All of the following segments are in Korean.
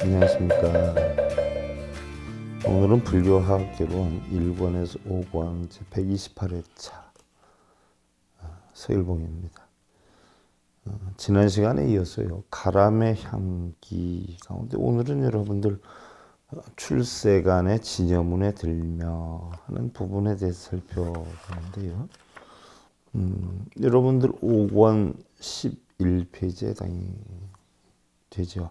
안녕하십니까. 오늘은 불교화학개론 1권에서 5권 제128회차 서일봉입니다. 지난 시간에 이어서요, 가람의 향기 가운데 오늘은 여러분들 출세간의 진여문에 들며 하는 부분에 대해서 살펴보는데요. 여러분들 5권 11페이지에 해당이 되죠.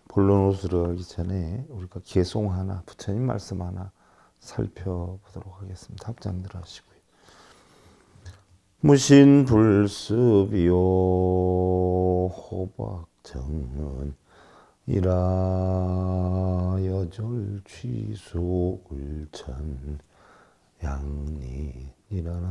본론으로 들어가기 전에 우리가 개송 하나, 부처님 말씀 하나 살펴보도록 하겠습니다. 합장들 하시고요. 무신불습이요 호박정은 이라여졸취수울천 양리니라나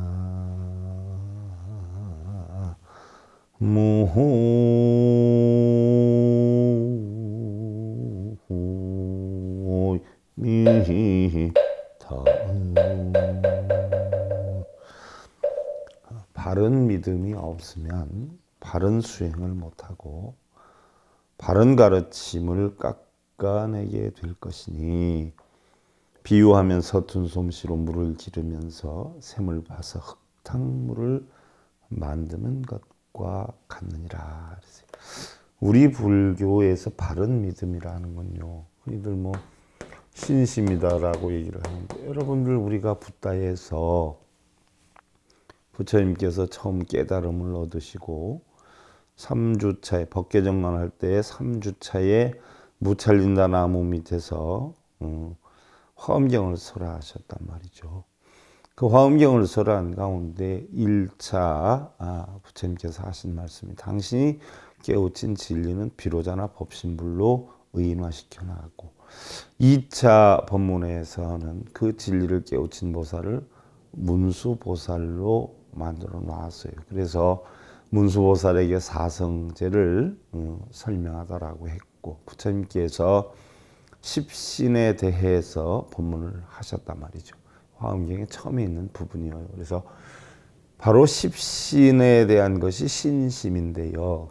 바른 믿음이 없으면 바른 수행을 못하고 바른 가르침을 깎아내게 될 것이니 비유하면 서툰 솜씨로 물을 기르면서 샘을 봐서 흙탕물을 만드는 것과 같느니라. 우리 불교에서 바른 믿음이라는 건요, 흔히들 신심이다라고 얘기를 하는데, 여러분들 우리가 붓다에서 부처님께서 처음 깨달음을 얻으시고 3주차에 법계정만 할 때 3주차에 무찰린다 나무 밑에서 화엄경을 설하셨단 말이죠. 그 화엄경을 설한 가운데 1차 부처님께서 하신 말씀이, 당신이 깨우친 진리는 비로자나 법신불로 의인화시켜 나가고, 2차 법문에서는 그 진리를 깨우친 보살을 문수보살로 만들어 놨어요. 그래서 문수보살에게 사성제를 설명하다라고 했고, 부처님께서 십신에 대해서 법문을 하셨단 말이죠. 화엄경에 처음에 있는 부분이에요. 그래서 바로 십신에 대한 것이 신심인데요.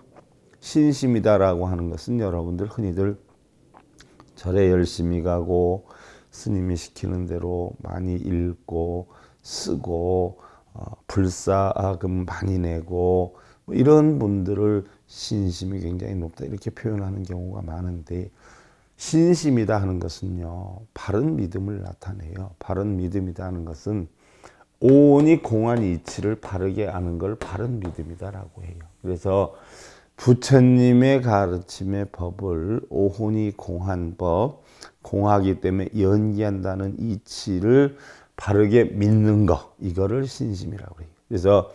신심이다라고 하는 것은 여러분들 흔히들 절에 열심히 가고 스님이 시키는 대로 많이 읽고 쓰고 불사금 많이 내고 이런 분들을 신심이 굉장히 높다 이렇게 표현하는 경우가 많은데, 신심이다 하는 것은요, 바른 믿음을 나타내요. 바른 믿음이다 하는 것은 오온이 공한 이치를 바르게 아는 걸 바른 믿음이다라고 해요. 그래서 부처님의 가르침의 법을 오온이 공한 법, 공하기 때문에 연기한다는 이치를 바르게 믿는 것, 이거를 신심이라고 해요. 그래서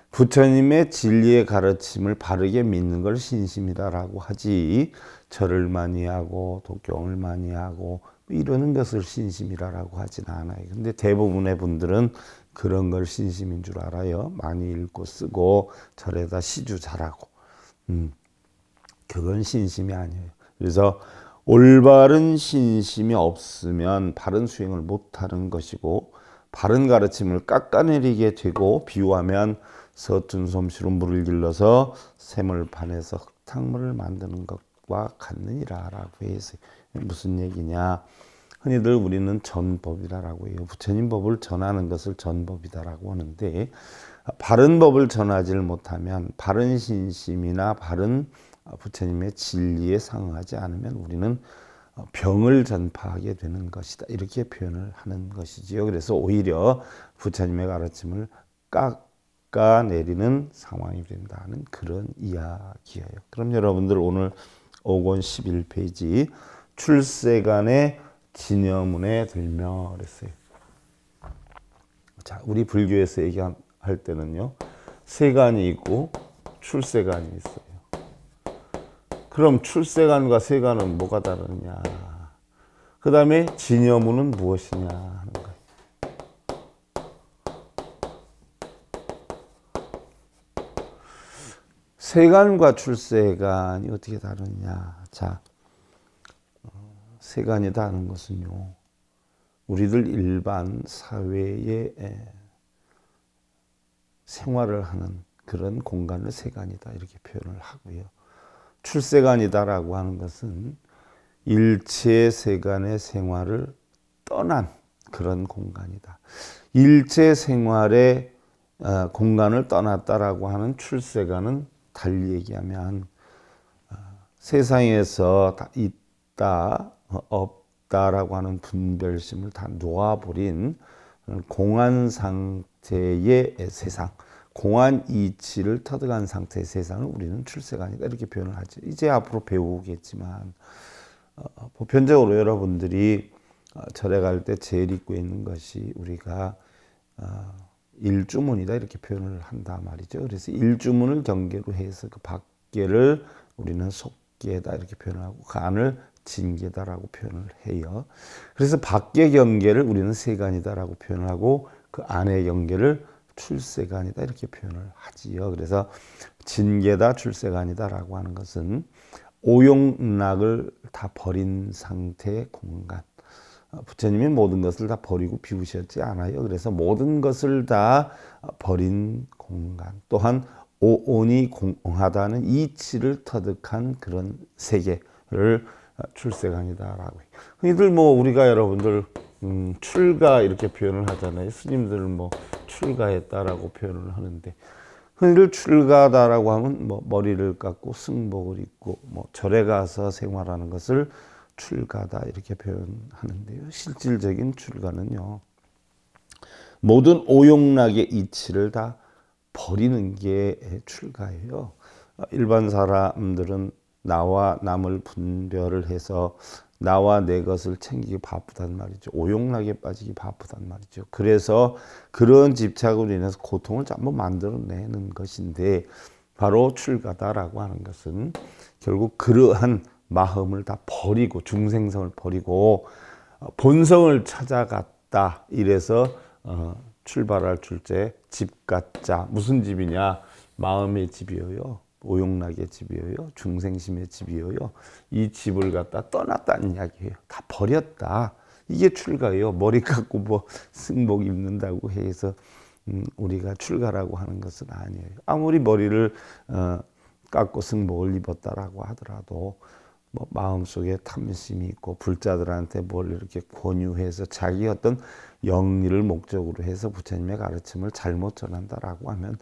부처님의 진리의 가르침을 바르게 믿는 걸 신심이다라고 하지, 절을 많이 하고 독경을 많이 하고 이러는 것을 신심이라고 하진 않아요. 근데 대부분의 분들은 그런 걸 신심인 줄 알아요. 많이 읽고 쓰고 절에다 시주 잘하고. 그건 신심이 아니에요. 그래서 올바른 신심이 없으면 바른 수행을 못하는 것이고, 바른 가르침을 깎아내리게 되고, 비유하면 서툰 솜씨로 물을 길러서 샘을 파내서 흙탕물을 만드는 것과 같느니라 라고 해서, 무슨 얘기냐, 흔히들 우리는 전법이다라고 해요. 부처님 법을 전하는 것을 전법이다라고 하는데, 바른 법을 전하지를 못하면, 바른 신심이나 바른 부처님의 진리에 상응하지 않으면 우리는 병을 전파하게 되는 것이다, 이렇게 표현을 하는 것이지요. 그래서 오히려 부처님의 가르침을 깎아내리는 상황이 된다는 그런 이야기예요. 그럼 여러분들 오늘 5권 11페이지 출세간의 진여문에 들며 그랬어요. 자, 우리 불교에서 얘기할 때는요, 세간이 있고 출세간이 있어요. 그럼 출세간과 세간은 뭐가 다르냐? 그 다음에 진여문은 무엇이냐 하는 거예요. 세간과 출세간이 어떻게 다르냐? 자, 세간이 다른 것은요, 우리들 일반 사회에 생활을 하는 그런 공간을 세간이다 이렇게 표현을 하고요. 출세간이다라고 하는 것은 일체 세간의 생활을 떠난 그런 공간이다. 일체 생활의 공간을 떠났다라고 하는 출세간은 달리 얘기하면 세상에서 있다 없다라고 하는 분별심을 다 놓아버린 공한 상태의 세상, 공한 이치를 터득한 상태의 세상을 우리는 출세간이다 이렇게 표현을 하죠. 이제 앞으로 배우겠지만 보편적으로 여러분들이 절에 갈 때 제일 입고 있는 것이 우리가 일주문이다 이렇게 표현을 한다 말이죠. 그래서 일주문을 경계로 해서 그 밖에를 우리는 속계다 이렇게 표현하고 그 안을 진계다라고 표현을 해요. 그래서 밖의 경계를 우리는 세간이다라고 표현을 하고 그 안의 경계를 출세간이다 이렇게 표현을 하지요. 그래서 진계다 출세간이다라고 하는 것은 오용락을 다 버린 상태의 공간. 부처님이 모든 것을 다 버리고 비우셨지 않아요. 그래서 모든 것을 다 버린 공간. 또한 오온이 공하다는 이치를 터득한 그런 세계를 출세간이다라고 해요. 흔히들 뭐 우리가 여러분들 출가 이렇게 표현을 하잖아요. 스님들은 뭐 출가했다라고 표현을 하는데 흔히들 출가다라고 하면 뭐 머리를 깎고 승복을 입고 뭐 절에 가서 생활하는 것을 출가다 이렇게 표현하는데요. 실질적인 출가는요. 모든 오용락의 이치를 다 버리는 게 출가예요. 일반 사람들은 나와 남을 분별을 해서 나와 내 것을 챙기기 바쁘단 말이죠. 오용락에 빠지기 바쁘단 말이죠. 그래서 그런 집착으로 인해서 고통을 전부 만들어내는 것인데 바로 출가다라고 하는 것은 결국 그러한 마음을 다 버리고 중생성을 버리고 본성을 찾아갔다. 이래서 출발할 줄제 집 같자. 무슨 집이냐? 마음의 집이에요. 오용락의 집이에요. 중생심의 집이에요. 이 집을 갖다 떠났다는 이야기예요. 다 버렸다. 이게 출가예요. 머리 깎고 뭐 승복 입는다고 해서 우리가 출가라고 하는 것은 아니에요. 아무리 머리를 깎고 승복을 입었다라고 하더라도 뭐 마음속에 탐심이 있고 불자들한테 뭘 이렇게 권유해서 자기 어떤 영리를 목적으로 해서 부처님의 가르침을 잘못 전한다라고 하면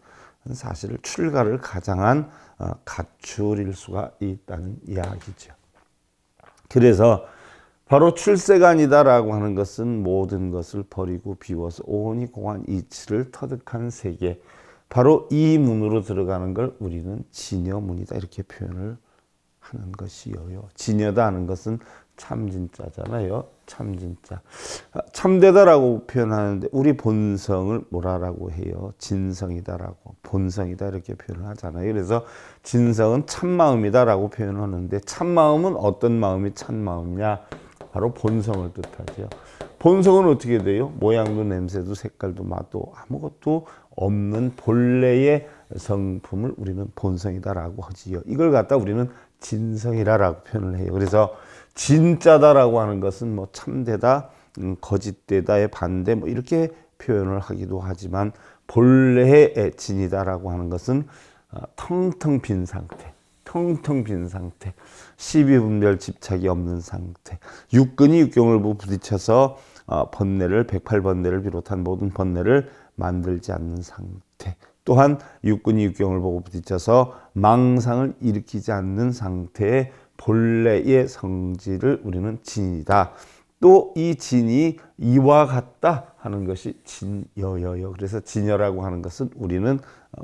사실 출가를 가장한 가출일 수가 있다는 이야기죠. 그래서 바로 출세간이다라고 하는 것은 모든 것을 버리고 비워서 오온이 공한 이치를 터득한 세계, 바로 이 문으로 들어가는 걸 우리는 진여문이다 이렇게 표현을 하는 것이요. 진여다 하는 것은 참진짜잖아요. 참진짜. 참되다라고 표현하는데 우리 본성을 뭐라고 해요? 진성이다라고. 본성이다 이렇게 표현을 하잖아요. 그래서 진성은 참마음이다라고 표현하는데 참마음은 어떤 마음이 참마음이냐? 바로 본성을 뜻하죠. 본성은 어떻게 돼요? 모양도 냄새도 색깔도 맛도 아무것도 없는 본래의 성품을 우리는 본성이다라고 하지요. 이걸 갖다 우리는 진성이라고 표현을 해요. 그래서 진짜다라고 하는 것은 뭐 참되다, 거짓되다의 반대 뭐 이렇게 표현을 하기도 하지만 본래의 진이다라고 하는 것은 텅텅 빈 상태, 텅텅 빈 상태, 시비분별 집착이 없는 상태, 육근이 육경을 부딪혀서 번뇌를 108번뇌를 비롯한 모든 번뇌를 만들지 않는 상태. 또한 육근이 육경을 보고 부딪혀서 망상을 일으키지 않는 상태의 본래의 성질을 우리는 진이다. 또 이 진이 이와 같다 하는 것이 진여여여. 그래서 진여라고 하는 것은 우리는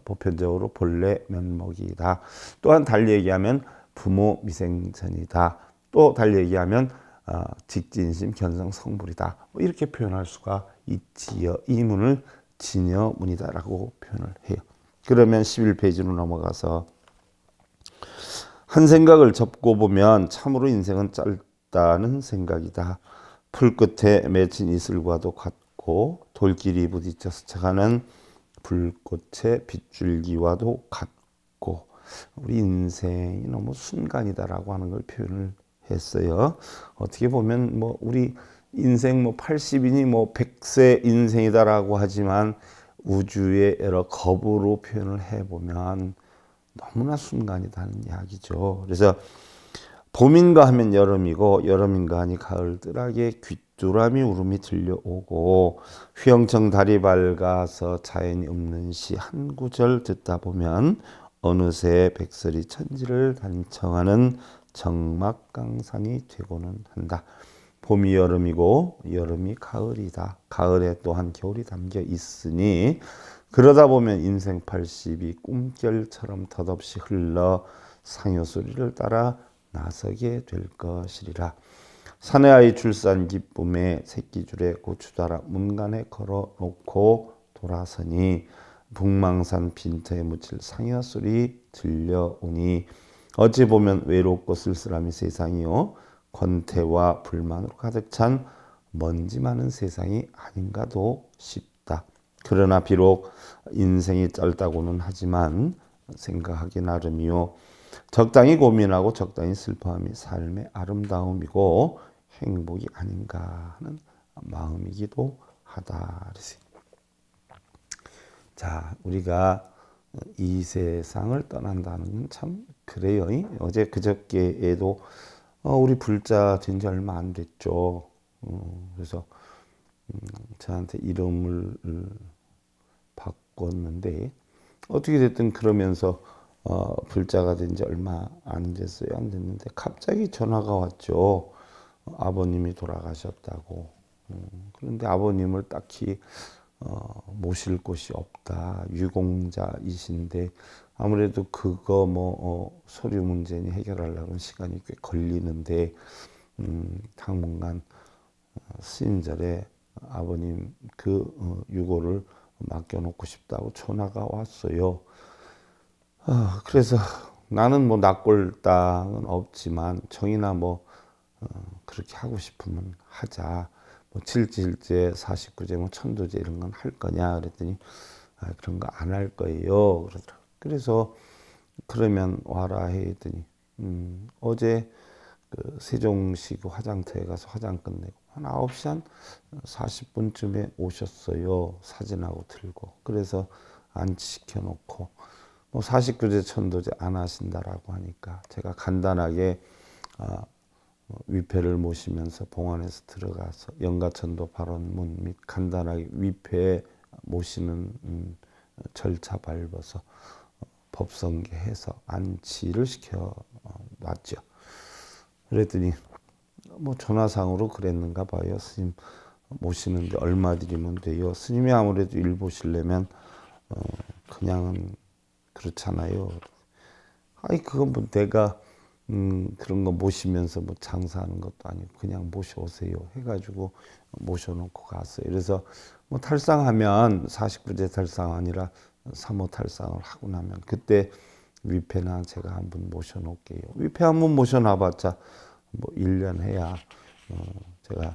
보편적으로 본래 면목이다. 또한 달리 얘기하면 부모 미생전이다. 또 달리 얘기하면 직진심 견성 성불이다. 이렇게 표현할 수가 있지요. 이 문을 진여문이다라고 표현을 해요. 그러면 11페이지로 넘어가서 한 생각을 접고 보면 참으로 인생은 짧다는 생각이다. 풀 끝에 맺힌 이슬과도 같고 돌길이 부딪혀 스쳐가는 불꽃의 빗줄기와도 같고 우리 인생이 너무 순간이다라고 하는 걸 표현을 했어요. 어떻게 보면 뭐 우리 인생 뭐 80이니 뭐 100세 인생이다라고 하지만 우주의 여러 겁으로 표현을 해보면 너무나 순간이다는 이야기죠. 그래서 봄인가 하면 여름이고 여름인가 하니 가을 뜰하게 귀뚜라미 울음이 들려오고 휘영청 달이 밝아서 자연이 없는 시 한 구절 듣다 보면 어느새 백설이 천지를 단청하는 정막강산이 되고는 한다. 봄이 여름이고 여름이 가을이다. 가을에 또한 겨울이 담겨 있으니 그러다 보면 인생 80이 꿈결처럼 덧없이 흘러 상여소리를 따라 나서게 될 것이리라. 사내 아이 출산 기쁨에 새끼줄에 고추 달아 문간에 걸어놓고 돌아서니 북망산 빈터에 묻힐 상여소리 들려오니 어찌 보면 외롭고 쓸쓸함이 세상이요 권태와 불만으로 가득 찬 먼지 많은 세상이 아닌가도 싶다. 그러나 비록 인생이 짧다고는 하지만 생각하기 나름이요 적당히 고민하고 적당히 슬퍼함이 삶의 아름다움이고 행복이 아닌가 하는 마음이기도 하다. 자, 우리가 이 세상을 떠난다는 건 참 그래요. 어제 그저께에도 우리 불자 된 지 얼마 안 됐죠. 그래서 저한테 이름을 바꿨는데 어떻게 됐든 그러면서 불자가 된 지 얼마 안 됐어요. 안 됐는데 갑자기 전화가 왔죠. 아버님이 돌아가셨다고. 그런데 아버님을 딱히 모실 곳이 없다. 유공자이신데 아무래도 그거 서류 문제니 해결하려면 시간이 꽤 걸리는데 당분간 스님절에 아버님 그 유고를 맡겨놓고 싶다고 전화가 왔어요. 그래서 나는 납골당은 없지만 정이나 그렇게 하고 싶으면 하자. 칠지일제, 49제, 천도제 이런 건 할 거냐 그랬더니 그런 거 안 할 거예요. 그러더라고요. 그래서 그러면 와라 했더니 어제 그 세종시 그 화장터에 가서 화장 끝내고 한 9시 한 40분쯤에 오셨어요. 사진하고 들고. 그래서 안치시켜 놓고 49제 천도제 안 하신다라고 하니까 제가 간단하게 위패를 모시면서 봉안에서 들어가서 영가천도 발언문 및 간단하게 위패 모시는 절차 밟아서 법성계해서 안치를 시켜 놨죠. 그랬더니 전화상으로 그랬는가 봐요. 스님 모시는데 얼마 드리면 돼요. 스님이 아무래도 일 보시려면 그냥은 그렇잖아요. 아이 그건 내가 그런 거 모시면서 장사하는 것도 아니고 그냥 모셔오세요 해가지고 모셔놓고 갔어요. 그래서 탈상하면 49제 탈상 아니라 3호 탈상을 하고 나면 그때 위패나 제가 한번 모셔놓을게요. 위패 한번 모셔놔봤자 1년 해야 제가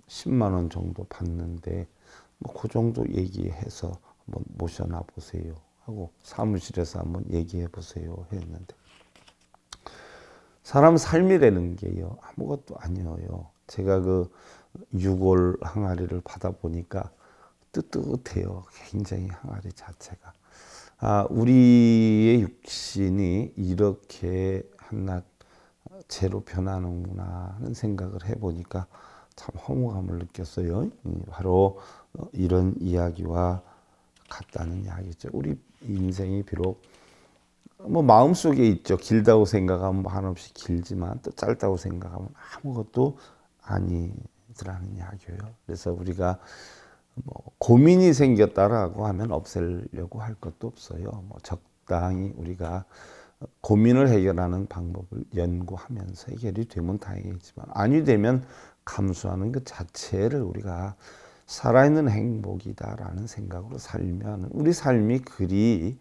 10만 원 정도 받는데 그 정도 얘기해서 한번 모셔놔 보세요 하고 사무실에서 한번 얘기해 보세요 했는데 사람 삶이라는 게요 아무것도 아니에요. 제가 그 유골 항아리를 받아 보니까 뜨뜻해요. 굉장히 항아리 자체가. 우리의 육신이 이렇게 한낱 재로 변하는구나 하는 생각을 해보니까 참 허무감을 느꼈어요. 바로 이런 이야기와 같다는 이야기죠. 우리 인생이 비록 마음속에 있죠. 길다고 생각하면 한없이 길지만 또 짧다고 생각하면 아무것도 아니더라는 이야기예요. 그래서 우리가 고민이 생겼다라고 하면 없애려고 할 것도 없어요. 적당히 우리가 고민을 해결하는 방법을 연구하면서 해결이 되면 다행이지만 아니 되면 감수하는 것 자체를 우리가 살아있는 행복이다라는 생각으로 살면 우리 삶이 그리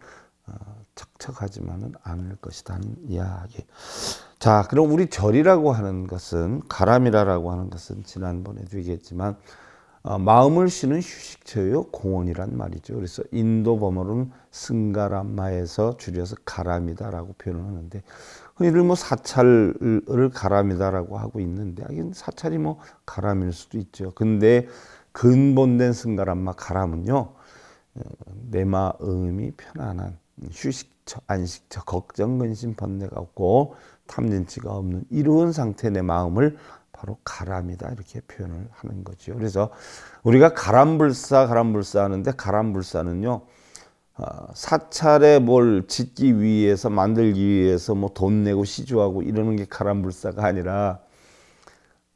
척척하지만은 않을 것이라는 이야기. 자, 그럼 우리 절이라고 하는 것은 가람이라고 하는 것은 지난번에도 얘기했지만 마음을 쉬는 휴식처요 공원이란 말이죠. 그래서 인도 범어로는 승가람마에서 줄여서 가람이다라고 표현을 하는데 흔히들 사찰을 가람이다라고 하고 있는데 사찰이 가람일 수도 있죠. 근데 근본된 승가람마 가람은요 내 마음이 편안한 휴식 식처, 안식처, 걱정, 근심, 번뇌가 없고 탐진치가 없는 이런 상태 내 마음을 바로 가람이다 이렇게 표현을 하는 거죠. 그래서 우리가 가람불사 하는데 가람불사는요 사찰에 뭘 짓기 위해서 만들기 위해서 뭐 돈 내고 시주하고 이러는 게 가람불사가 아니라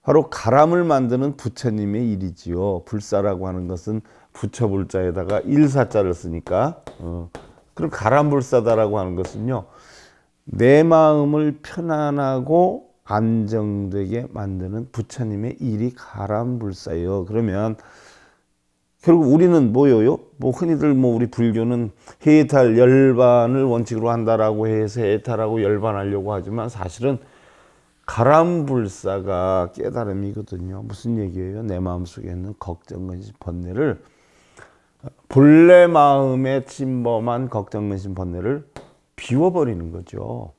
바로 가람을 만드는 부처님의 일이지요. 불사라고 하는 것은 부처불자에다가 일사자를 쓰니까 그럼 가람불사다라고 하는 것은요 내 마음을 편안하고 안정되게 만드는 부처님의 일이 가람불사예요. 그러면 결국 우리는 뭐예요? 뭐 흔히들 뭐 우리 불교는 해탈 열반을 원칙으로 한다라고 해서 해탈하고 열반하려고 하지만 사실은 가람불사가 깨달음이거든요. 무슨 얘기예요? 내 마음속에 있는 걱정, 근심, 번뇌를 본래 마음에 침범한 걱정, 근심, 번뇌를 비워버리는 거죠.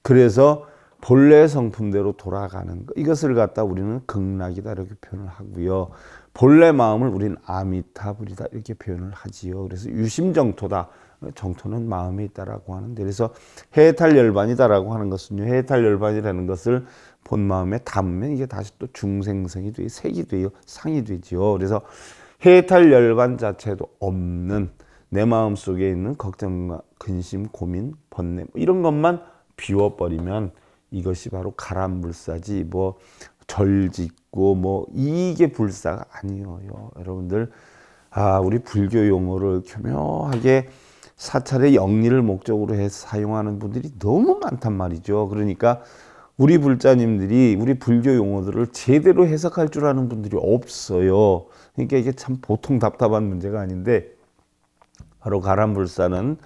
그래서 본래 성품대로 돌아가는 것. 이것을 갖다 우리는 극락이다 이렇게 표현을 하고요. 본래 마음을 우리는 아미타불이다 이렇게 표현을 하지요. 그래서 유심정토다. 정토는 마음에 있다라고 하는데 그래서 해탈열반이다라고 하는 것은요. 해탈열반이라는 것을 본 마음에 담으면 이게 다시 또 중생성이 돼요. 색이 돼요. 상이 되지요. 그래서 해탈열반 자체도 없는 내 마음 속에 있는 걱정과 근심, 고민, 번뇌 이런 것만 비워버리면 이것이 바로 가람불사지 뭐 절짓고 뭐 이게 불사가 아니에요. 여러분들 우리 불교 용어를 교묘하게 사찰의 영리를 목적으로 해서 사용하는 분들이 너무 많단 말이죠. 그러니까 우리 불자님들이 우리 불교 용어들을 제대로 해석할 줄 아는 분들이 없어요. 그러니까 이게 참 보통 답답한 문제가 아닌데 바로 가람불사는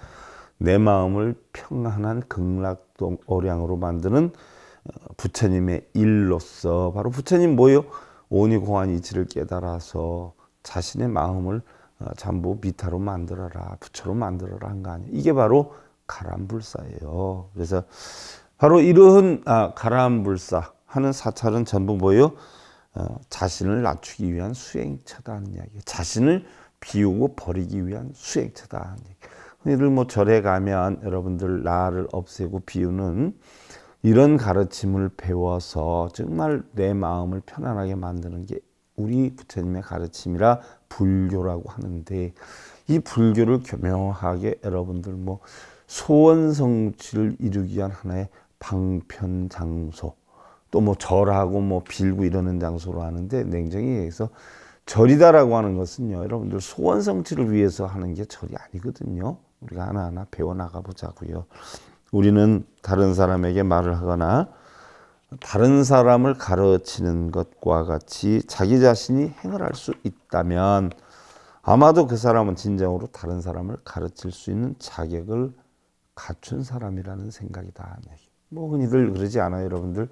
내 마음을 평안한 극락도량으로 만드는 부처님의 일로서 바로 부처님 뭐예요? 오니공한 이치를 깨달아서 자신의 마음을 전부 미타로 만들어라 부처로 만들어라 한 거 아니에요. 이게 바로 가람불사예요. 그래서 바로 이러한 가람불사 하는 사찰은 전부 뭐예요? 자신을 낮추기 위한 수행처다 하는 이야기예요. 자신을 비우고 버리기 위한 수행처다 하는 얘기. 흔히들 뭐 절에 가면 여러분들 나를 없애고 비우는 이런 가르침을 배워서 정말 내 마음을 편안하게 만드는 게 우리 부처님의 가르침이라 불교라고 하는데 이 불교를 교묘하게 여러분들 뭐 소원 성취를 이루기 위한 하나의 방편 장소 또 뭐 절하고 뭐 빌고 이러는 장소로 하는데 냉정히 얘기해서 절이다라고 하는 것은요 여러분들 소원 성취를 위해서 하는 게 절이 아니거든요. 우리가 하나하나 배워나가 보자고요. 우리는 다른 사람에게 말을 하거나 다른 사람을 가르치는 것과 같이 자기 자신이 행을 할 수 있다면 아마도 그 사람은 진정으로 다른 사람을 가르칠 수 있는 자격을 갖춘 사람이라는 생각이다. 뭐 흔히들 그러지 않아요, 여러분들?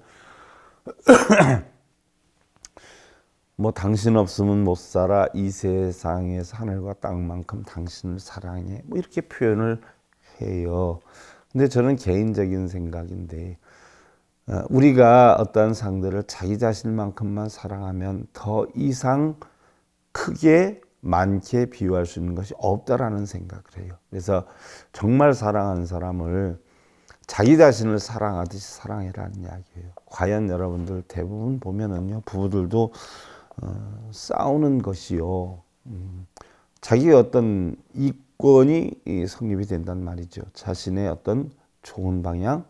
뭐 당신 없으면 못 살아 이 세상에서 하늘과 땅만큼 당신을 사랑해 뭐 이렇게 표현을 해요. 근데 저는 개인적인 생각인데 우리가 어떤 상대를 자기 자신만큼만 사랑하면 더 이상 크게 많게 비유할 수 있는 것이 없다라는 생각을 해요. 그래서 정말 사랑하는 사람을 자기 자신을 사랑하듯이 사랑해라는 이야기예요. 과연 여러분들 대부분 보면은요 부부들도 싸우는 것이요 자기의 어떤 이권이 성립이 된단 말이죠. 자신의 어떤 좋은 방향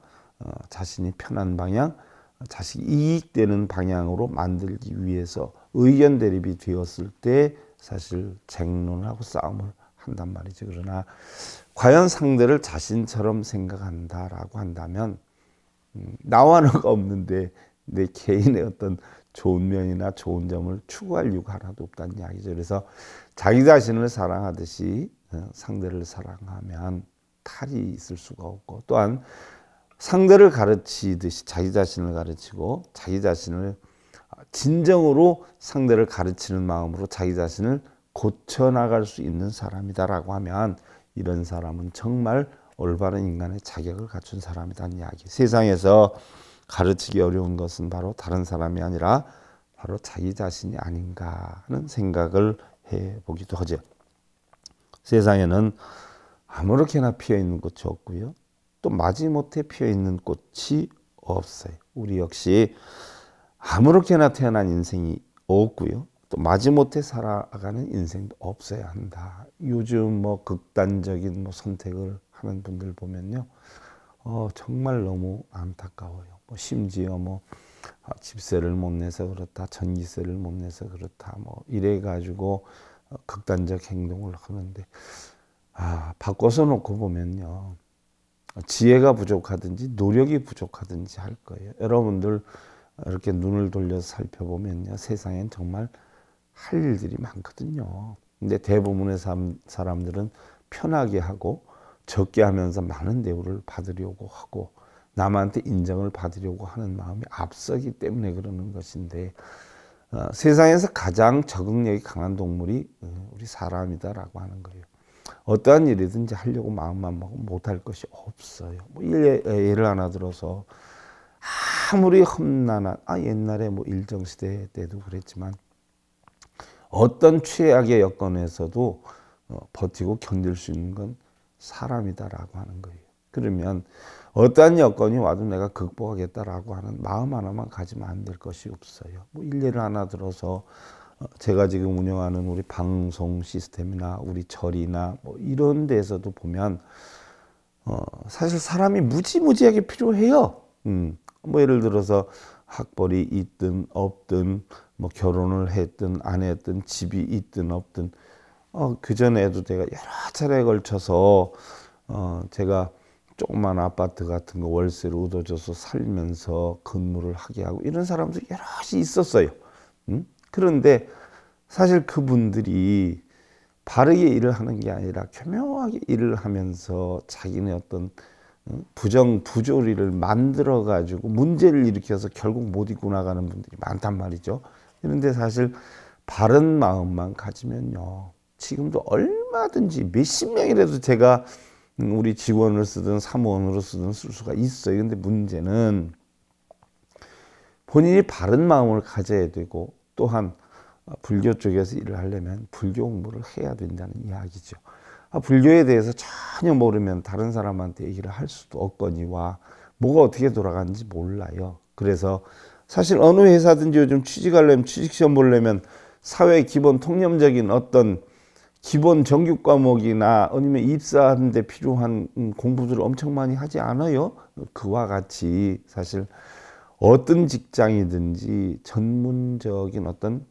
자신이 편한 방향 자신이 이익되는 방향으로 만들기 위해서 의견 대립이 되었을 때 사실 쟁론하고 싸움을 한단 말이죠. 그러나 과연 상대를 자신처럼 생각한다라고 한다면 나와는 없는데 내 개인의 어떤 좋은 면이나 좋은 점을 추구할 이유가 하나도 없다는 이야기죠. 그래서 자기 자신을 사랑하듯이 상대를 사랑하면 탈이 있을 수가 없고 또한 상대를 가르치듯이 자기 자신을 가르치고 자기 자신을 진정으로 상대를 가르치는 마음으로 자기 자신을 고쳐나갈 수 있는 사람이다라고 하면 이런 사람은 정말 올바른 인간의 자격을 갖춘 사람이라는 이야기. 세상에서 가르치기 어려운 것은 바로 다른 사람이 아니라 바로 자기 자신이 아닌가 하는 생각을 해보기도 하죠. 세상에는 아무렇게나 피어 있는 꽃이 없고요. 또 마지못해 피어 있는 꽃이 없어요. 우리 역시 아무렇게나 태어난 인생이 없고요. 또 마지못해 살아가는 인생도 없어야 한다. 요즘 뭐 극단적인 뭐 선택을 하는 분들 보면요. 정말 너무 안타까워요. 뭐 심지어 뭐 집세를 못 내서 그렇다, 전기세를 못 내서 그렇다, 뭐 이래 가지고 극단적 행동을 하는데 바꿔서 놓고 보면요. 지혜가 부족하든지 노력이 부족하든지 할 거예요. 여러분들 이렇게 눈을 돌려서 살펴보면요. 세상엔 정말 할 일들이 많거든요. 근데 대부분의 사람들은 편하게 하고 적게 하면서 많은 대우를 받으려고 하고 남한테 인정을 받으려고 하는 마음이 앞서기 때문에 그러는 것인데 세상에서 가장 적응력이 강한 동물이 우리 사람이다라고 하는 거예요. 어떠한 일이든지 하려고 마음만 먹으면 못할 것이 없어요. 뭐 예를 하나 들어서 아무리 험난한 옛날에 뭐 일정시대 때도 그랬지만 어떤 최악의 여건에서도 버티고 견딜 수 있는 건 사람이다라고 하는 거예요. 그러면 어떠한 여건이 와도 내가 극복하겠다라고 하는 마음 하나만 가지면 안 될 것이 없어요. 뭐 일례를 하나 들어서 제가 지금 운영하는 우리 방송 시스템이나 우리 절이나 뭐 이런 데서도 보면 사실 사람이 무지무지하게 필요해요. 뭐 예를 들어서 학벌이 있든 없든 뭐 결혼을 했든 안 했든 집이 있든 없든 그전에도 제가 여러 차례에 걸쳐서 제가 조그만 아파트 같은 거 월세로 얻어줘서 살면서 근무를 하게 하고 이런 사람도 여럿이 있었어요. 그런데 사실 그분들이 바르게 일을 하는 게 아니라 교묘하게 일을 하면서 자기네 어떤 부조리를 만들어 가지고 문제를 일으켜서 결국 못 이고 나가는 분들이 많단 말이죠. 그런데 사실 바른 마음만 가지면요. 지금도 얼마든지 몇십 명이라도 제가 우리 직원을 쓰든 사무원으로 쓰든 쓸 수가 있어요. 근데 문제는 본인이 바른 마음을 가져야 되고 또한 불교 쪽에서 일을 하려면 불교 공부를 해야 된다는 이야기죠. 불교에 대해서 전혀 모르면 다른 사람한테 얘기를 할 수도 없거니와 뭐가 어떻게 돌아가는지 몰라요. 그래서 사실 어느 회사든지 요즘 취직하려면 취직시험 보려면 사회 기본 통념적인 어떤 기본 정규 과목이나 아니면 입사하는 데 필요한 공부들을 엄청 많이 하지 않아요. 그와 같이 사실 어떤 직장이든지 전문적인 어떤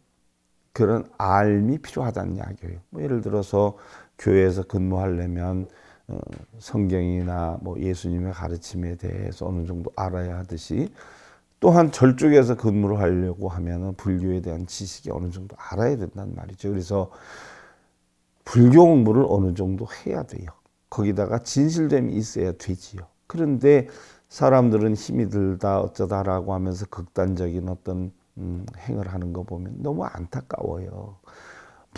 그런 알미 필요하다는 이야기예요. 뭐 예를 들어서 교회에서 근무하려면 성경이나 뭐 예수님의 가르침에 대해서 어느 정도 알아야 하듯이 또한 절 쪽에서 근무를 하려고 하면 불교에 대한 지식이 어느 정도 알아야 된다는 말이죠. 그래서 불교 공부를 어느 정도 해야 돼요. 거기다가 진실됨이 있어야 되지요. 그런데 사람들은 힘이 들다 어쩌다라고 하면서 극단적인 어떤 행을 하는 거 보면 너무 안타까워요.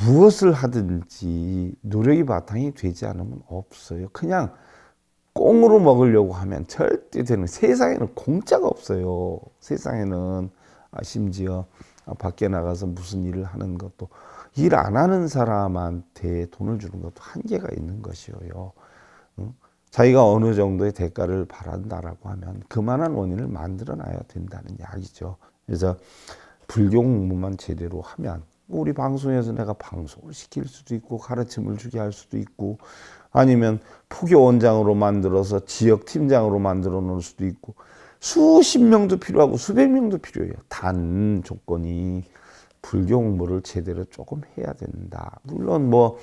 무엇을 하든지 노력이 바탕이 되지 않으면 없어요. 그냥 꽁으로 먹으려고 하면 절대 되는, 세상에는 공짜가 없어요. 세상에는 심지어 밖에 나가서 무슨 일을 하는 것도 일 안 하는 사람한테 돈을 주는 것도 한계가 있는 것이에요. 자기가 어느 정도의 대가를 바란다라고 하면 그만한 원인을 만들어 놔야 된다는 이야기죠. 그래서 불교 공부만 제대로 하면 우리 방송에서 내가 방송을 시킬 수도 있고 가르침을 주게 할 수도 있고 아니면 포교 원장으로 만들어서 지역 팀장으로 만들어 놓을 수도 있고 수십 명도 필요하고 수백 명도 필요해요. 단 조건이 불교 공부를 제대로 조금 해야 된다. 물론 뭐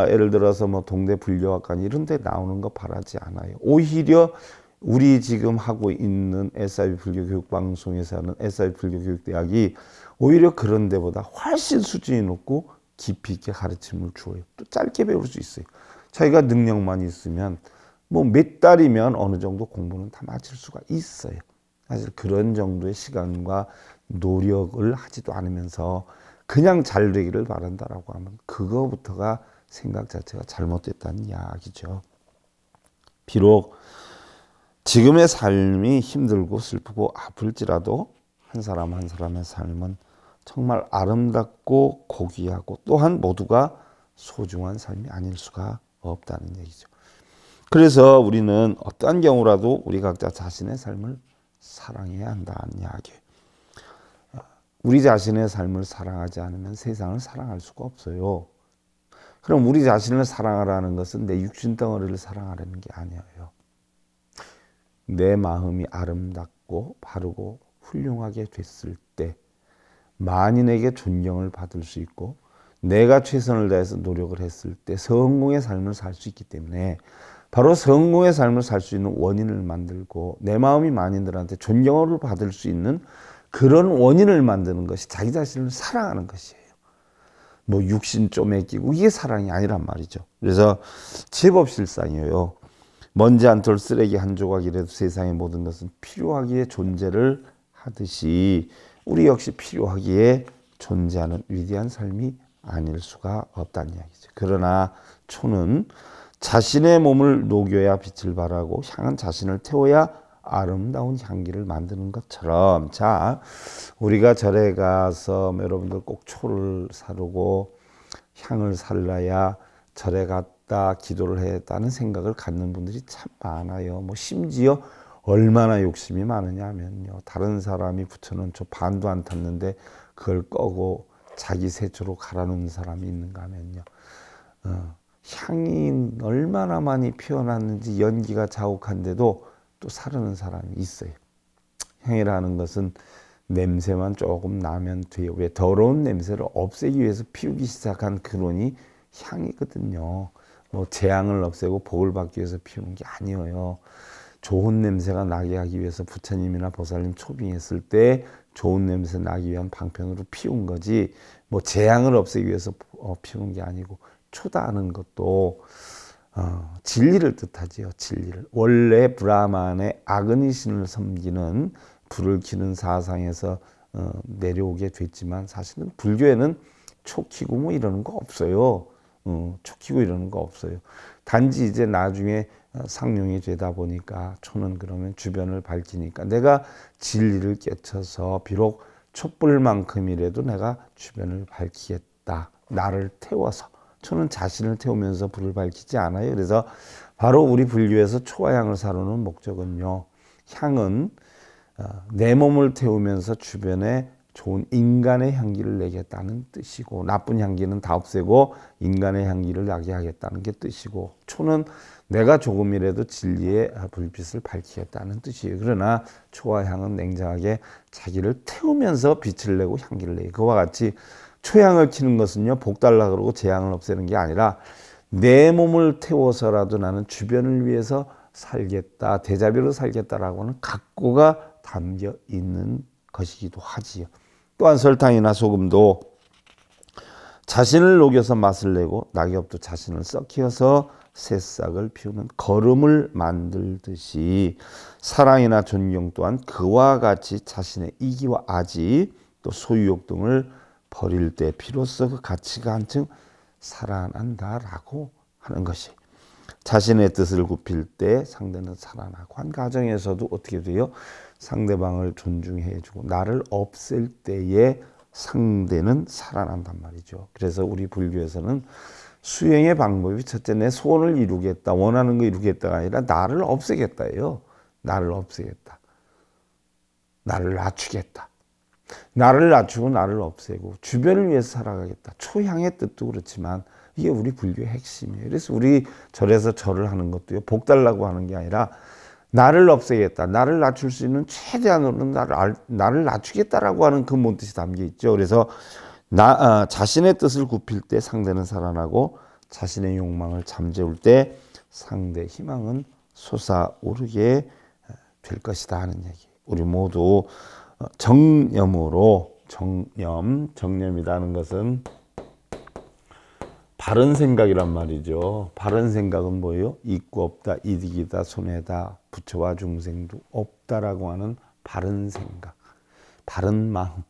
예를 들어서 뭐 동대 불교학관 이런 데 나오는 거 바라지 않아요. 오히려 우리 지금 하고 있는 SIB 불교교육방송에서 하는 SIB 불교교육대학이 오히려 그런 데보다 훨씬 수준이 높고 깊이 있게 가르침을 주어요. 또 짧게 배울 수 있어요. 자기가 능력만 있으면 뭐 몇 달이면 어느 정도 공부는 다 마칠 수가 있어요. 사실 그런 정도의 시간과 노력을 하지도 않으면서 그냥 잘 되기를 바란다라고 하면 그거부터가 생각 자체가 잘못됐다는 이야기죠. 비록 지금의 삶이 힘들고 슬프고 아플지라도 한 사람 한 사람의 삶은 정말 아름답고 고귀하고 또한 모두가 소중한 삶이 아닐 수가 없다는 얘기죠. 그래서 우리는 어떠한 경우라도 우리 각자 자신의 삶을 사랑해야 한다는 이야기예요. 우리 자신의 삶을 사랑하지 않으면 세상을 사랑할 수가 없어요. 그럼 우리 자신을 사랑하라는 것은 내 육신 덩어리를 사랑하라는 게 아니에요. 내 마음이 아름답고 바르고 훌륭하게 됐을 때 만인에게 존경을 받을 수 있고 내가 최선을 다해서 노력을 했을 때 성공의 삶을 살 수 있기 때문에 바로 성공의 삶을 살 수 있는 원인을 만들고 내 마음이 만인들한테 존경을 받을 수 있는 그런 원인을 만드는 것이 자기 자신을 사랑하는 것이에요. 뭐 육신 쪼매 끼고 이게 사랑이 아니란 말이죠. 그래서 제법실상이에요. 먼지 한 톨 쓰레기 한 조각이라도 세상의 모든 것은 필요하기에 존재를 하듯이 우리 역시 필요하기에 존재하는 위대한 삶이 아닐 수가 없다는 이야기죠. 그러나 초는 자신의 몸을 녹여야 빛을 발하고 향은 자신을 태워야 아름다운 향기를 만드는 것처럼, 자, 우리가 절에 가서 여러분들 꼭 초를 사르고 향을 살라야 절에 갔다 기도를 했다는 생각을 갖는 분들이 참 많아요. 뭐 심지어 얼마나 욕심이 많으냐 하면요, 다른 사람이 붙여놓은 초 반도 안 탔는데 그걸 꺼고 자기 세초로 갈아놓은 사람이 있는가 하면요, 향이 얼마나 많이 피어났는지 연기가 자욱한데도 또 사르는 사람이 있어요. 향이라는 것은 냄새만 조금 나면 돼요. 왜? 더러운 냄새를 없애기 위해서 피우기 시작한 근원이 향이거든요. 뭐 재앙을 없애고 복을 받기 위해서 피우는 게 아니에요. 좋은 냄새가 나게 하기 위해서 부처님이나 보살님 초빙했을 때 좋은 냄새 나기 위한 방편으로 피운 거지, 뭐 재앙을 없애기 위해서 피우는 게 아니고, 초다하는 것도 진리를 뜻하지요. 진리를. 원래 브라만의 아그니신을 섬기는 불을 켜는 사상에서 내려오게 됐지만 사실은 불교에는 초 켜고 뭐 이러는 거 없어요. 초 켜고 이러는 거 없어요. 단지 이제 나중에 상용이 되다 보니까 초는 그러면 주변을 밝히니까 내가 진리를 깨쳐서 비록 촛불만큼이라도 내가 주변을 밝히겠다. 나를 태워서. 초는 자신을 태우면서 불을 밝히지 않아요. 그래서 바로 우리 불교에서 초와 향을 사르는 목적은요, 향은 내 몸을 태우면서 주변에 좋은 인간의 향기를 내겠다는 뜻이고, 나쁜 향기는 다 없애고 인간의 향기를 나게 하겠다는 게 뜻이고, 초는 내가 조금이라도 진리의 불빛을 밝히겠다는 뜻이에요. 그러나 초와 향은 냉정하게 자기를 태우면서 빛을 내고 향기를 내요. 그와 같이 초향을 키는 것은요, 복 달라 그러고 재앙을 없애는 게 아니라 내 몸을 태워서라도 나는 주변을 위해서 살겠다, 대자비로 살겠다라고 하는 각고가 담겨 있는 것이기도 하지요. 또한 설탕이나 소금도 자신을 녹여서 맛을 내고 낙엽도 자신을 썩혀서 새싹을 피우는 거름을 만들듯이 사랑이나 존경 또한 그와 같이 자신의 이기와 아지 또 소유욕 등을 버릴 때 비로소 그 가치가 한층 살아난다라고 하는 것이, 자신의 뜻을 굽힐 때 상대는 살아나고, 한 가정에서도 어떻게 돼요? 상대방을 존중해주고 나를 없앨 때에 상대는 살아난단 말이죠. 그래서 우리 불교에서는 수행의 방법이 첫째 내 소원을 이루겠다, 원하는 거 이루겠다가 아니라 나를 없애겠다예요. 나를 없애겠다. 나를 낮추겠다. 나를 낮추고 나를 없애고 주변을 위해서 살아가겠다. 초향의 뜻도 그렇지만 이게 우리 불교의 핵심이에요. 그래서 우리 절에서 절을 하는 것도요, 복 달라고 하는 게 아니라 나를 없애겠다, 나를 낮출 수 있는 최대한으로는 나를 낮추겠다라고 하는 근본 뜻이 담겨 있죠. 그래서 자신의 뜻을 굽힐 때 상대는 살아나고 자신의 욕망을 잠재울 때 상대의 희망은 솟아오르게 될 것이다 하는 얘기. 우리 모두 정념으로, 정념이라는 것은 바른 생각이란 말이죠. 바른 생각은 뭐예요? 있고 없다, 이득이다, 손해다, 부처와 중생도 없다라고 하는 바른 생각, 바른 마음.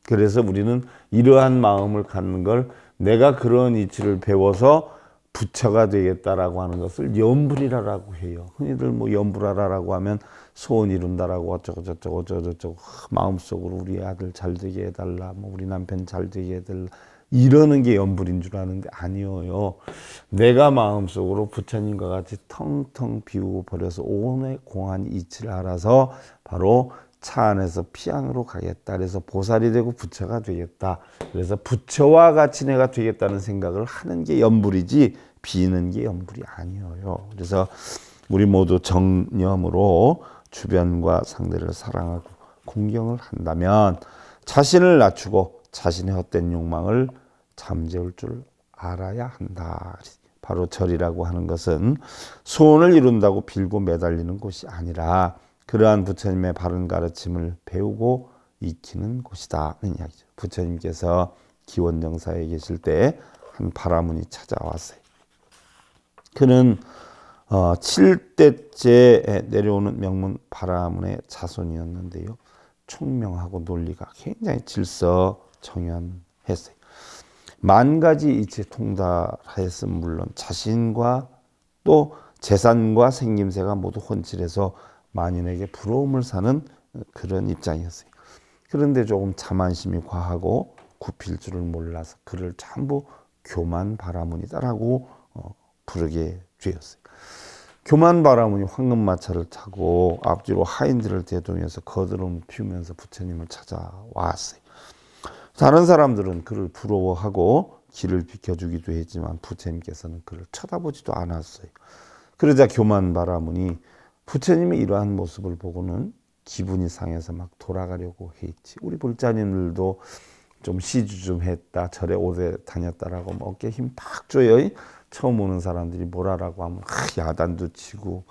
그래서 우리는 이러한 마음을 갖는 걸 내가 그런 이치를 배워서 부처가 되겠다라고 하는 것을 염불이라고 해요. 흔히들 뭐 염불하라라고 하면 소원 이룬다라고 어쩌고 마음속으로 우리 아들 잘 되게 해달라, 뭐 우리 남편 잘 되게 해달라, 이러는 게 연불인 줄 아는데 아니에요. 내가 마음속으로 부처님과 같이 텅텅 비우고 버려서 온의 공한 이치를 알아서 바로 차 안에서 피안으로 가겠다. 그래서 보살이 되고 부처가 되겠다. 그래서 부처와 같이 내가 되겠다는 생각을 하는 게 연불이지 비는 게 연불이 아니에요. 그래서 우리 모두 정념으로 주변과 상대를 사랑하고 공경을 한다면 자신을 낮추고 자신의 헛된 욕망을 잠재울 줄 알아야 한다. 바로 절이라고 하는 것은 소원을 이룬다고 빌고 매달리는 곳이 아니라 그러한 부처님의 바른 가르침을 배우고 익히는 곳이다 는 이야기죠. 부처님께서 기원정사에 계실 때 한 바라문이 찾아왔어요. 그는 7대째 내려오는 명문 바라문의 자손이었는데요. 총명하고 논리가 굉장히 질서정연했어요. 만 가지 이치 통달하였음 물론 자신과 또 재산과 생김새가 모두 혼칠해서 만인에게 부러움을 사는 그런 입장이었어요. 그런데 조금 자만심이 과하고 굽힐 줄을 몰라서 그를 전부 교만 바라문이다라고 부르게 되었어요. 교만 바라문이 황금마차를 타고 앞뒤로 하인들을 대동해서 거드름을 피우면서 부처님을 찾아왔어요. 다른 사람들은 그를 부러워하고 길을 비켜주기도 했지만 부처님께서는 그를 쳐다보지도 않았어요. 그러자 교만 바라문이 부처님의 이러한 모습을 보고는 기분이 상해서 막 돌아가려고 했지. 우리 불자님들도 좀 시주 좀 했다, 절에 오래 다녔다라고 뭐 어깨 힘 팍 줘요. 처음 오는 사람들이 뭐라라고 하면 야단도 치고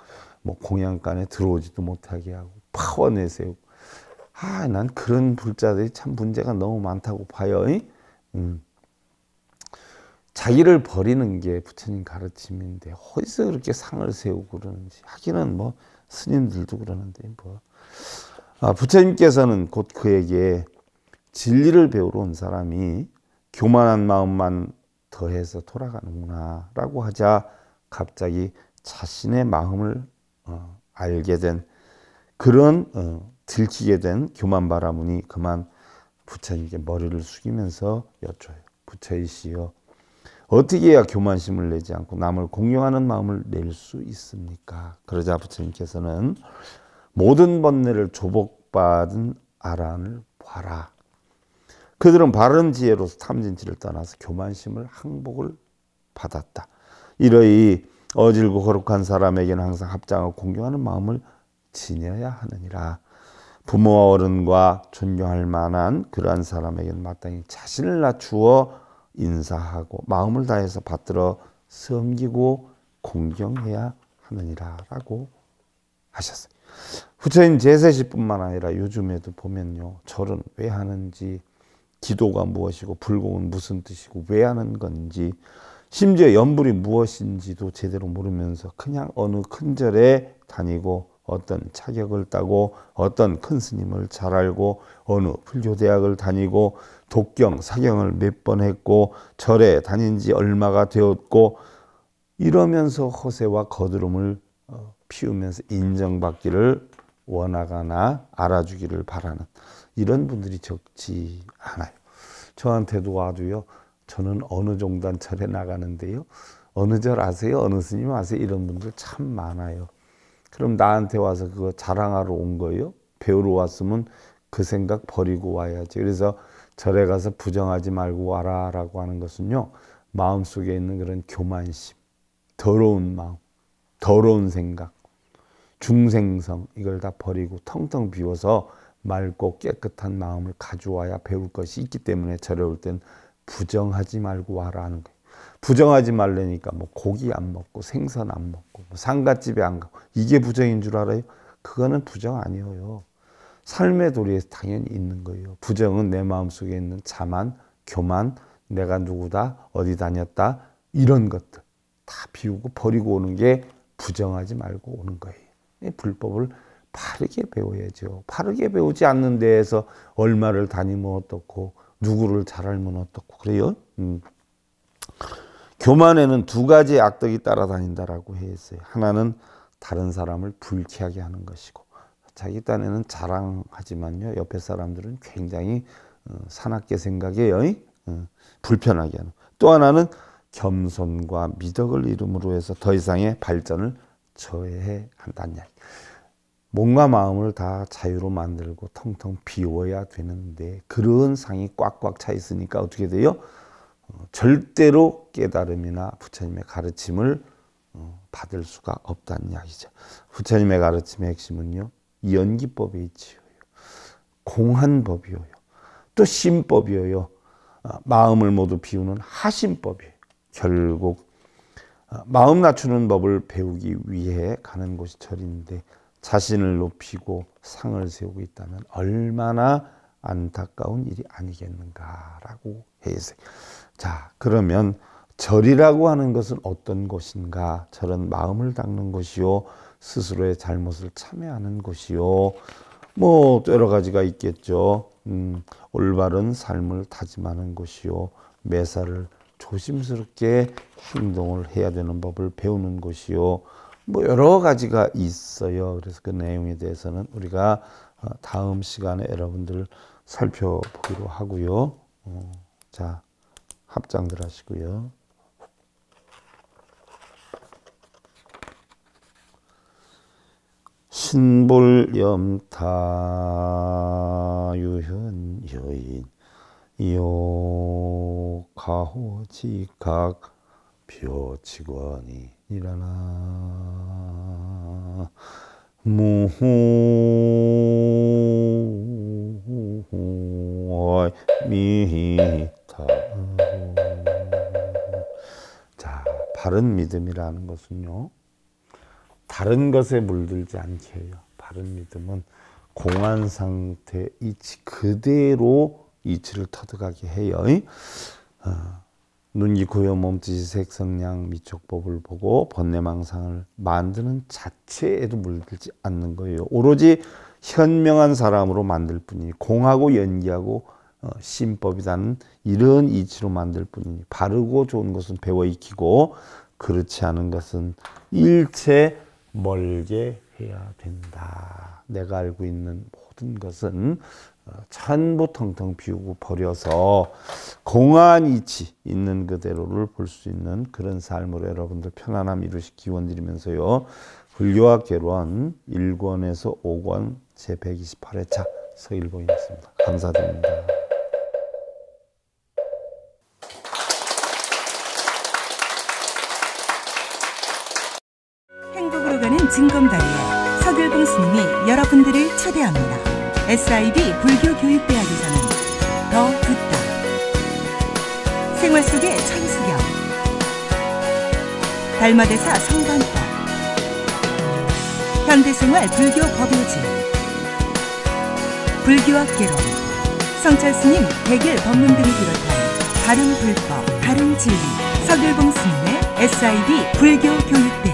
뭐 공양간에 들어오지도 못하게 하고 파워 내세우고. 난 그런 불자들이 참 문제가 너무 많다고 봐요. 자기를 버리는 게 부처님 가르침인데 어디서 그렇게 상을 세우고 그러는지. 하기는 뭐 스님들도 그러는데 뭐. 부처님께서는 곧 그에게 진리를 배우러 온 사람이 교만한 마음만 더해서 돌아가는구나 라고 하자 갑자기 자신의 마음을 알게 된 그런 들키게 된 교만 바라문이 그만 부처님께 머리를 숙이면서 여쭤요. 부처이시여, 어떻게 해야 교만심을 내지 않고 남을 공경하는 마음을 낼 수 있습니까? 그러자 부처님께서는 모든 번뇌를 조복받은 아란을 봐라. 그들은 바른 지혜로서 탐진치를 떠나서 교만심을 항복을 받았다. 이러이 어질고 거룩한 사람에게는 항상 합장하고 공경하는 마음을 지녀야 하느니라. 부모와 어른과 존경할 만한 그러한 사람에게는 마땅히 자신을 낮추어 인사하고 마음을 다해서 받들어 섬기고 공경해야 하느니라 라고 하셨어요. 부처님 제세시뿐만 아니라 요즘에도 보면요, 절은 왜 하는지, 기도가 무엇이고 불공은 무슨 뜻이고 왜 하는 건지, 심지어 연불이 무엇인지도 제대로 모르면서 그냥 어느 큰 절에 다니고 어떤 차격을 따고 어떤 큰 스님을 잘 알고 어느 불교대학을 다니고 독경, 사경을 몇 번 했고 절에 다닌 지 얼마가 되었고 이러면서 허세와 거드름을 피우면서 인정받기를 원하거나 알아주기를 바라는 이런 분들이 적지 않아요. 저한테도 와도요, 저는 어느 종단 절에 나가는데요, 어느 절 아세요? 어느 스님 아세요? 이런 분들 참 많아요. 그럼 나한테 와서 그거 자랑하러 온 거예요? 배우러 왔으면 그 생각 버리고 와야지. 그래서 절에 가서 부정하지 말고 와라 라고 하는 것은요, 마음속에 있는 그런 교만심, 더러운 마음, 더러운 생각, 중생성, 이걸 다 버리고 텅텅 비워서 맑고 깨끗한 마음을 가져와야 배울 것이 있기 때문에 절에 올 땐 부정하지 말고 와라 하는 거예요. 부정하지 말라니까 뭐 고기 안 먹고 생선 안 먹고 뭐 상갓집에 안 가고 이게 부정인 줄 알아요? 그거는 부정 아니에요. 삶의 도리에서 당연히 있는 거예요. 부정은 내 마음속에 있는 자만, 교만, 내가 누구다, 어디 다녔다, 이런 것들 다 비우고 버리고 오는 게 부정하지 말고 오는 거예요. 불법을 바르게 배워야죠. 바르게 배우지 않는 데에서 얼마를 다니면 어떻고 누구를 잘 알면 어떻고 그래요. 교만에는 두 가지 악덕이 따라다닌다라고 했어요. 하나는 다른 사람을 불쾌하게 하는 것이고, 자기 딴에는 자랑하지만요, 옆에 사람들은 굉장히 사납게 생각해요. 불편하게 하는. 또 하나는 겸손과 미덕을 이름으로 해서 더 이상의 발전을 저해한다는 이야기. 몸과 마음을 다 자유로 만들고 텅텅 비워야 되는데 그런 상이 꽉꽉 차 있으니까 어떻게 돼요? 절대로 깨달음이나 부처님의 가르침을 받을 수가 없다는 이야기죠. 부처님의 가르침의 핵심은요, 연기법의 이치예요. 공한법이요. 또 심법이요. 마음을 모두 비우는 하심법이에요. 결국 마음 낮추는 법을 배우기 위해 가는 곳이 절인데 자신을 높이고 상을 세우고 있다면 얼마나 안타까운 일이 아니겠는가라고 해서. 자, 그러면 절이라고 하는 것은 어떤 곳인가? 절은 마음을 닦는 곳이요, 스스로의 잘못을 참회하는 곳이요, 뭐 여러 가지가 있겠죠. 올바른 삶을 다짐하는 곳이요, 매사를 조심스럽게 행동을 해야 되는 법을 배우는 곳이요, 뭐 여러 가지가 있어요. 그래서 그 내용에 대해서는 우리가 다음 시간에 여러분들 살펴보기로 하고요. 자, 합장들 하시고요. 신볼염타 유현 여인 요가호지각 벼치관이 일어나 무미타. 자, 바른 믿음이라는 것은요, 다른 것에 물들지 않게 해요. 바른 믿음은 공한 상태 이치 그대로 이치를 터득하게 해요. 눈기 고요 몸짓이 색성량 미촉법을 보고 번뇌망상을 만드는 자체에도 물들지 않는 거예요. 오로지 현명한 사람으로 만들 뿐이니, 공하고 연기하고 심법이라는 이런 이치로 만들 뿐이니, 바르고 좋은 것은 배워 익히고 그렇지 않은 것은 일체 멀게 해야 된다. 내가 알고 있는 모든 것은 전부 텅텅 비우고 버려서 공한 이치 있는 그대로를 볼 수 있는 그런 삶으로 여러분들 편안함 이루시기 기원드리면서요, 불교학 개론 1권에서 5권 제128회차 서일봉이었습니다. 감사드립니다. 행복으로 가는 징검다리에 서길봉 스님이 여러분들을 초대합니다. SIB 불교교육대학에서는 더 듣다, 생활 속의 천수경, 달마대사 성관법, 현대생활 불교 법요지, 불교학 개론, 성찰스님 백일 법문 등을 비롯한 다른 불법, 다른 진리, 서길봉 스님의 SIB 불교교육대학.